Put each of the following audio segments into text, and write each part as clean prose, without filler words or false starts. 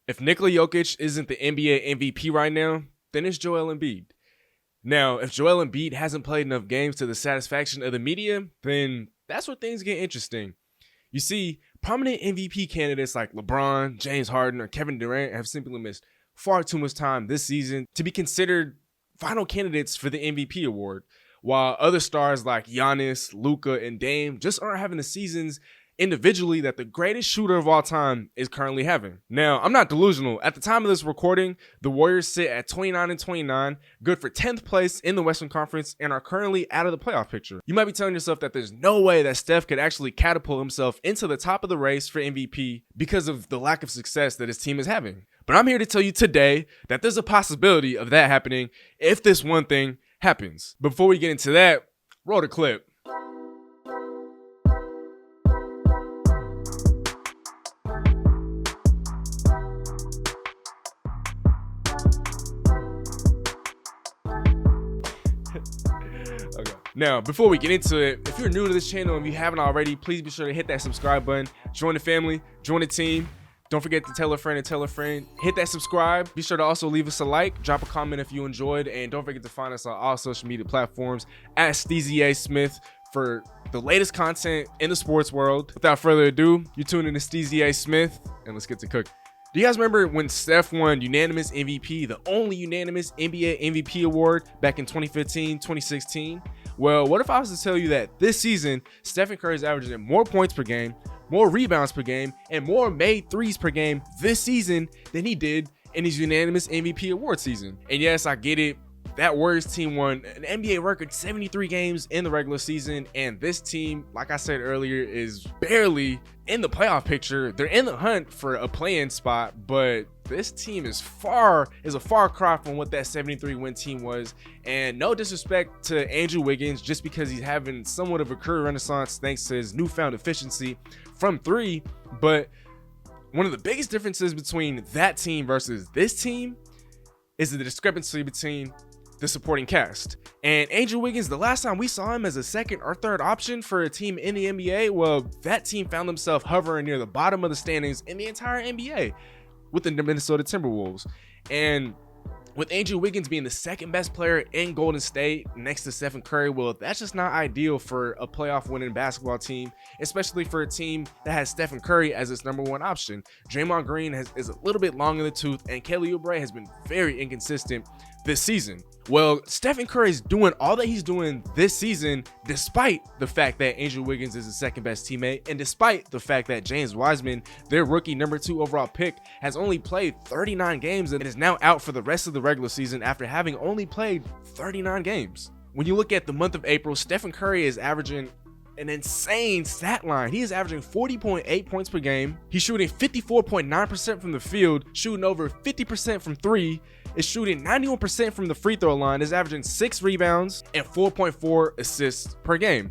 If Nikola Jokic isn't the NBA MVP right now, then it's Joel Embiid. Now, if Joel Embiid hasn't played enough games to the satisfaction of the media, then that's where things get interesting. You see, prominent MVP candidates like LeBron, James Harden, or Kevin Durant have simply missed far too much time this season to be considered final candidates for the MVP award, while other stars like Giannis, Luka, and Dame just aren't having the seasons individually that the greatest shooter of all time is currently having. Now, I'm not delusional. At the time of this recording, the Warriors sit at 29-29, good for 10th place in the Western Conference, and are currently out of the playoff picture. You might be telling yourself that there's no way that Steph could actually catapult himself into the top of the race for MVP because of the lack of success that his team is having. But I'm here to tell you today that there's a possibility of that happening if this one thing happens. Before we get into that, roll the clip. Okay. Now, before we get into it, if you're new to this channel and you haven't already, please be sure to hit that subscribe button, join the family, join the team. Don't forget to tell a friend and tell a friend. Hit that subscribe. Be sure to also leave us a like, drop a comment if you enjoyed, and don't forget to find us on all social media platforms at SteezySmith for the latest content in the sports world. Without further ado, you're tuning to SteezySmith, and let's get to cooking. Do you guys remember when Steph won unanimous MVP, the only unanimous NBA MVP award back in 2015, 2016? Well, what if I was to tell you that this season, Stephen Curry is averaging more points per game, more rebounds per game, and more made threes per game this season than he did in his unanimous MVP award season? And yes, I get it. That Warriors team won an NBA record 73 games in the regular season, and this team, like I said earlier, is barely in the playoff picture. They're in the hunt for a play-in spot, but this team is a far cry from what that 73 win team was. And no disrespect to Andrew Wiggins, just because he's having somewhat of a career renaissance thanks to his newfound efficiency from three, but one of the biggest differences between that team versus this team is the discrepancy between the supporting cast. And Andrew Wiggins, the last time we saw him as a second or third option for a team in the NBA, well, that team found themselves hovering near the bottom of the standings in the entire NBA with the Minnesota Timberwolves. And with Andrew Wiggins being the second best player in Golden State next to Stephen Curry, well, that's just not ideal for a playoff winning basketball team, especially for a team that has Stephen Curry as its number one option. Draymond Green is a little bit long in the tooth, and Kelly Oubre has been very inconsistent this season. Well, Stephen Curry is doing all that he's doing this season despite the fact that Andrew Wiggins is his second best teammate, and despite the fact that James Wiseman, their rookie number 2 overall pick, has only played 39 games and is now out for the rest of the regular season after having only played 39 games. When you look at the month of April, Stephen Curry is averaging an insane stat line. He is averaging 40.8 points per game. He's shooting 54.9% from the field, shooting over 50% from three, is shooting 91% from the free throw line, is averaging 6 rebounds and 4.4 assists per game.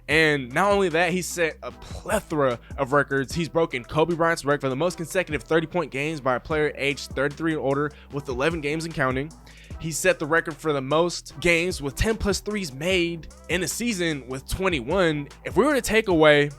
And not only that, he set a plethora of records. He's broken Kobe Bryant's record for the most consecutive 30-point games by a player aged 33 and older with 11 games and counting. He set the record for the most games with 10 plus threes made in a season with 21. If we were to take away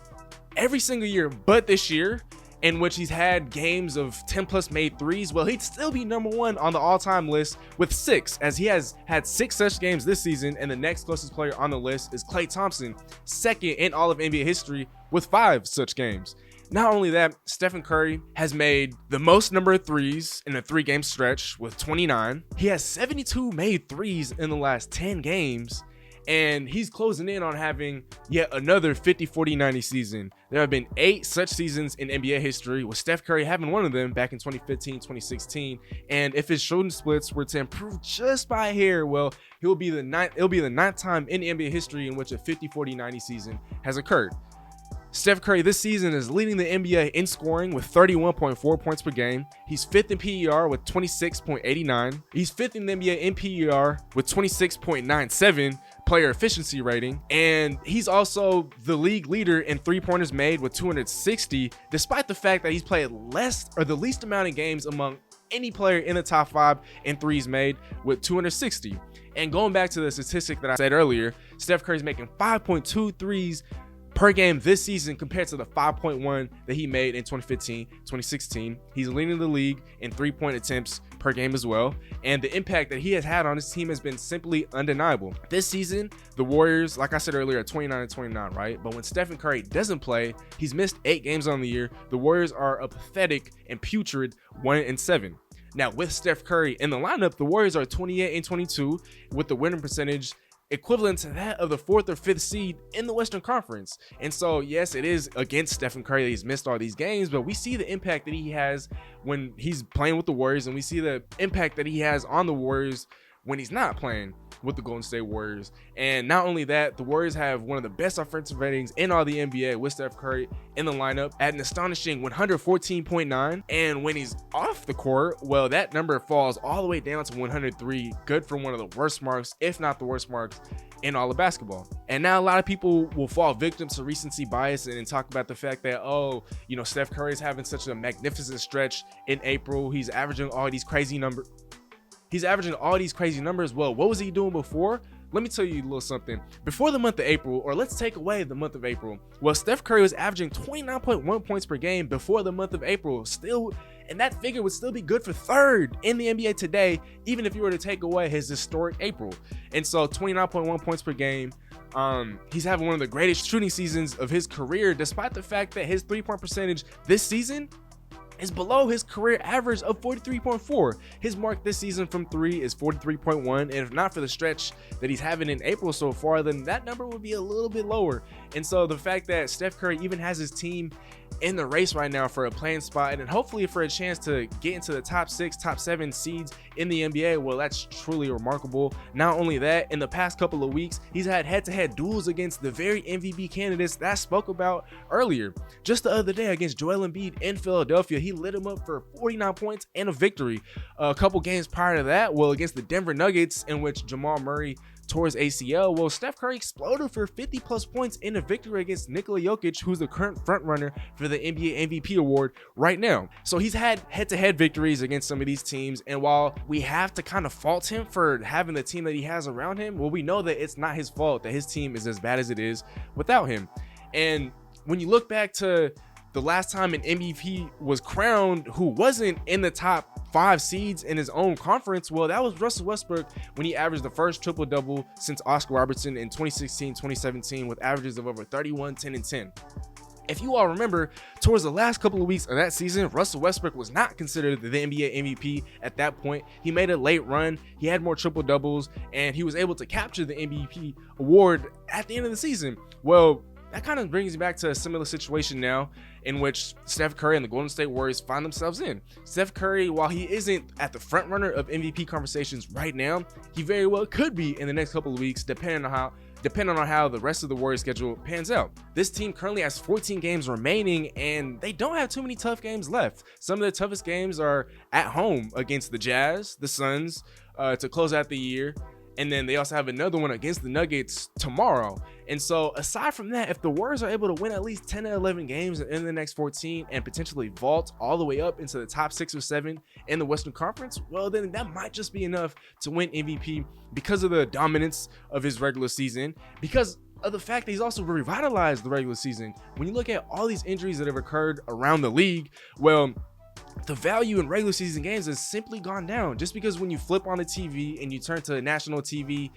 every single year but this year, in which he's had games of 10 plus made threes, well, he'd still be number 1 on the all-time list with 6, as he has had 6 such games this season, and the next closest player on the list is Klay Thompson, second in all of NBA history with 5 such games. Not only that, Stephen Curry has made the most number of threes in a 3-game stretch with 29. He has 72 made threes in the last 10 games, and he's closing in on having yet another 50-40-90 season. There have been 8 such seasons in NBA history, with Steph Curry having one of them back in 2015, 2016. And if his shooting splits were to improve just by a hair, well, it'll be the ninth time in NBA history in which a 50-40-90 season has occurred. Steph Curry this season is leading the NBA in scoring with 31.4 points per game. He's 5th in PER with 26.89. He's 5th in the NBA in PER with 26.97 player efficiency rating. And he's also the league leader in 3-pointers made with 260, despite the fact that he's played the least amount of games among any player in the top 5 in threes made with 260. And going back to the statistic that I said earlier, Steph Curry's making 5.2 threes per game this season compared to the 5.1 that he made in 2015, 2016. He's leading the league in 3-point attempts per game as well. And the impact that he has had on his team has been simply undeniable. This season, the Warriors, like I said earlier, are 29-29, right? But when Stephen Curry doesn't play, he's missed 8 games on the year. The Warriors are a pathetic and putrid 1-7. Now, with Steph Curry in the lineup, the Warriors are 28-22 with the winning percentage equivalent to that of the 4th or 5th seed in the Western Conference. And so, yes, it is against Stephen Curry that he's missed all these games, but we see the impact that he has when he's playing with the Warriors, and we see the impact that he has on the Warriors when he's not playing with the Golden State Warriors. And not only that, the Warriors have one of the best offensive ratings in all the NBA with Steph Curry in the lineup at an astonishing 114.9. And when he's off the court, well, that number falls all the way down to 103, good for one of the worst marks, if not the worst marks in all of basketball. And now a lot of people will fall victim to recency bias and talk about the fact that, oh, you know, Steph Curry is having such a magnificent stretch in April. He's averaging all these crazy numbers. Well, what was he doing before? Let me tell you a little something. Before the month of April, or let's take away the month of April, well, Steph Curry was averaging 29.1 points per game before the month of April. Still, and that figure would still be good for 3rd in the NBA today, even if you were to take away his historic April. And so 29.1 points per game. He's having one of the greatest shooting seasons of his career, despite the fact that his 3-point percentage this season is below his career average of 43.4. His mark this season from 3 is 43.1, and if not for the stretch that he's having in April so far, then that number would be a little bit lower. And so the fact that Steph Curry even has his team in the race right now for a playing spot and hopefully for a chance to get into the top 6, top 7 seeds in the NBA, well, that's truly remarkable. Not only that, in the past couple of weeks, he's had head-to-head duels against the very MVP candidates that I spoke about earlier. Just the other day against Joel Embiid in Philadelphia, he lit him up for 49 points and a victory. A couple games prior to that, well, against the Denver Nuggets, in which Jamal Murray tore his ACL, well, Steph Curry exploded for 50 plus points in a victory against Nikola Jokic, who's the current front runner for the NBA MVP award right now. So he's had head-to-head victories against some of these teams, and while we have to kind of fault him for having the team that he has around him, well, we know that it's not his fault that his team is as bad as it is without him. And when you look back to the last time an MVP was crowned who wasn't in the top 5 seeds in his own conference, well, that was Russell Westbrook when he averaged the first triple-double since Oscar Robertson in 2016-2017 with averages of over 31, 10, and 10. If you all remember, towards the last couple of weeks of that season, Russell Westbrook was not considered the NBA MVP at that point. He made a late run, he had more triple doubles, and he was able to capture the MVP award at the end of the season. Well, that kind of brings me back to a similar situation now in which Steph Curry and the Golden State Warriors find themselves in. Steph Curry, while he isn't at the front runner of MVP conversations right now, he very well could be in the next couple of weeks, depending on how the rest of the Warriors schedule pans out. This team currently has 14 games remaining, and they don't have too many tough games left. Some of the toughest games are at home against the Jazz, the Suns, to close out the year. And then they also have another one against the Nuggets tomorrow. And so aside from that, if the Warriors are able to win at least 10 to 11 games in the next 14 and potentially vault all the way up into the top 6 or 7 in the Western Conference, well, then that might just be enough to win MVP because of the dominance of his regular season, because of the fact that he's also revitalized the regular season. When you look at all these injuries that have occurred around the league, well, the value in regular season games has simply gone down, just because when you flip on the TV and you turn to a national TV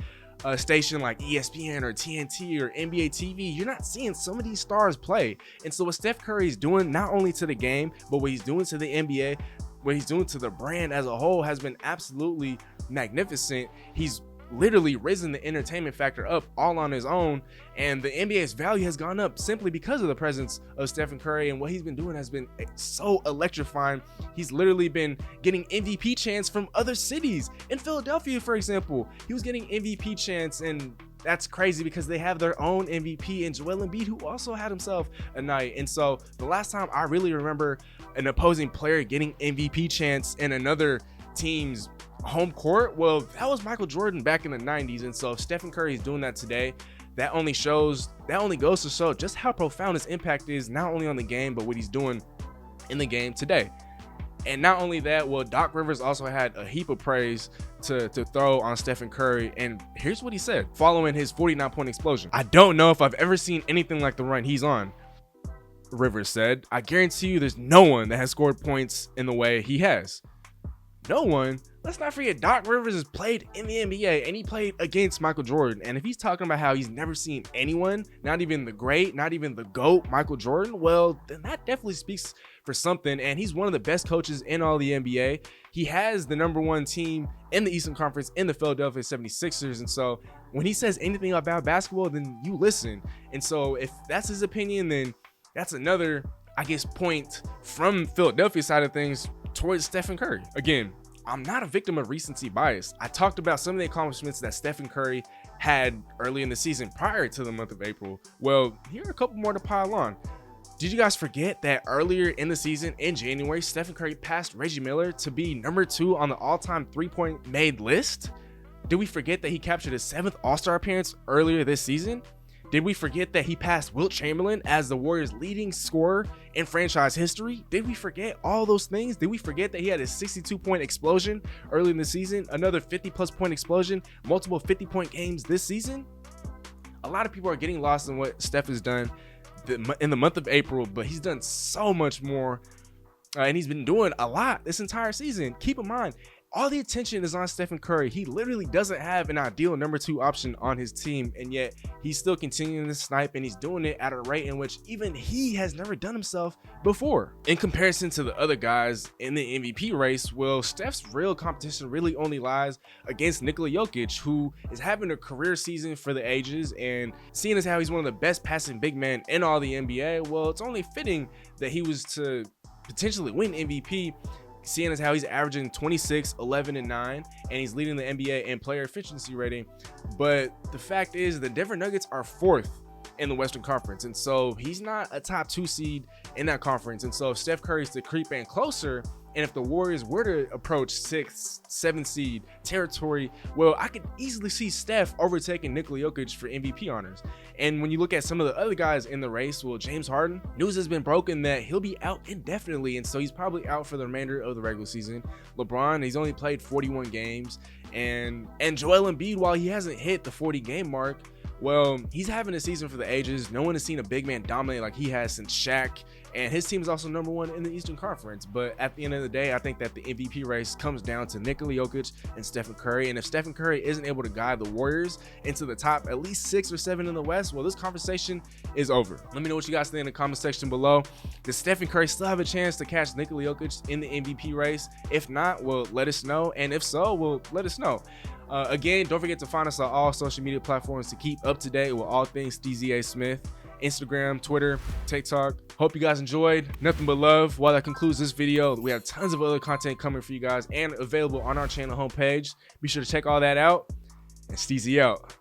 station like ESPN or TNT or NBA TV, you're not seeing some of these stars play. And so what Steph Curry is doing, not only to the game, but what he's doing to the NBA, what he's doing to the brand as a whole, has been absolutely magnificent. He's literally risen the entertainment factor up all on his own, and the NBA's value has gone up simply because of the presence of Stephen Curry, and what he's been doing has been so electrifying. He's literally been getting MVP chants from other cities. In Philadelphia, for example, he was getting MVP chants, and that's crazy because they have their own MVP in Joel Embiid, who also had himself a night. And so the last time I really remember an opposing player getting MVP chants in another team's home court, well, that was Michael Jordan back in the 90s. And so if Stephen Curry is doing that today, that only goes to show just how profound his impact is, not only on the game, but what he's doing in the game today. And not only that, well, Doc Rivers also had a heap of praise to throw on Stephen Curry. And here's what he said following his 49-point explosion. "I don't know if I've ever seen anything like the run he's on," Rivers said. "I guarantee you there's no one that has scored points in the way he has." No one. Let's not forget, Doc Rivers has played in the NBA and he played against Michael Jordan. And if he's talking about how he's never seen anyone, not even the great, not even the GOAT Michael Jordan, well, then that definitely speaks for something. And he's one of the best coaches in all the NBA. He has the #1 team in the Eastern Conference in the Philadelphia 76ers. And so when he says anything about basketball, then you listen. And so if that's his opinion, then that's another, I guess, point from Philadelphia side of things towards Stephen Curry. Again, I'm not a victim of recency bias. I talked about some of the accomplishments that Stephen Curry had early in the season prior to the month of April. Well, here are a couple more to pile on. Did you guys forget that earlier in the season, in January, Stephen Curry passed Reggie Miller to be #2 on the all-time three-point made list? Did we forget that he captured his 7th All-Star appearance earlier this season? Did we forget that he passed Wilt Chamberlain as the Warriors' leading scorer in franchise history? Did we forget all those things? Did we forget that he had a 62-point explosion early in the season, another 50-plus point explosion, multiple 50-point games this season? A lot of people are getting lost in what Steph has done in the month of April, but he's done so much more, and he's been doing a lot this entire season. Keep in mind, all the attention is on Stephen Curry. He literally doesn't have an ideal #2 option on his team, and yet he's still continuing to snipe, and he's doing it at a rate in which even he has never done himself before. In comparison to the other guys in the MVP race, well, Steph's real competition really only lies against Nikola Jokic, who is having a career season for the ages, and seeing as how he's one of the best passing big men in all the NBA, well, it's only fitting that he was to potentially win MVP, seeing as how he's averaging 26, 11, and 9, and he's leading the NBA in player efficiency rating. But the fact is, the Denver Nuggets are 4th in the Western Conference, and so he's not a top 2 seed in that conference. And so if Steph Curry's to creep in closer, and if the Warriors were to approach 6th, 7th seed territory, well, I could easily see Steph overtaking Nikola Jokic for MVP honors. And when you look at some of the other guys in the race, well, James Harden, news has been broken that he'll be out indefinitely, and so he's probably out for the remainder of the regular season. LeBron, he's only played 41 games, and Joel Embiid, while he hasn't hit the 40-game mark, well, he's having a season for the ages. No one has seen a big man dominate like he has since Shaq, and his team is also #1 in the Eastern Conference. But at the end of the day, I think that the MVP race comes down to Nikola Jokic and Stephen Curry. And if Stephen Curry isn't able to guide the Warriors into the top at least 6 or 7 in the West, well, this conversation is over. Let me know what you guys think in the comment section below. Does Stephen Curry still have a chance to catch Nikola Jokic in the MVP race? If not, well, let us know. And if so, well, let us know. Again, don't forget to find us on all social media platforms to keep up to date with all things Steezy Smith. Instagram, Twitter, TikTok. Hope you guys enjoyed. Nothing but love. While that concludes this video, we have tons of other content coming for you guys and available on our channel homepage. Be sure to check all that out. And Steezy out.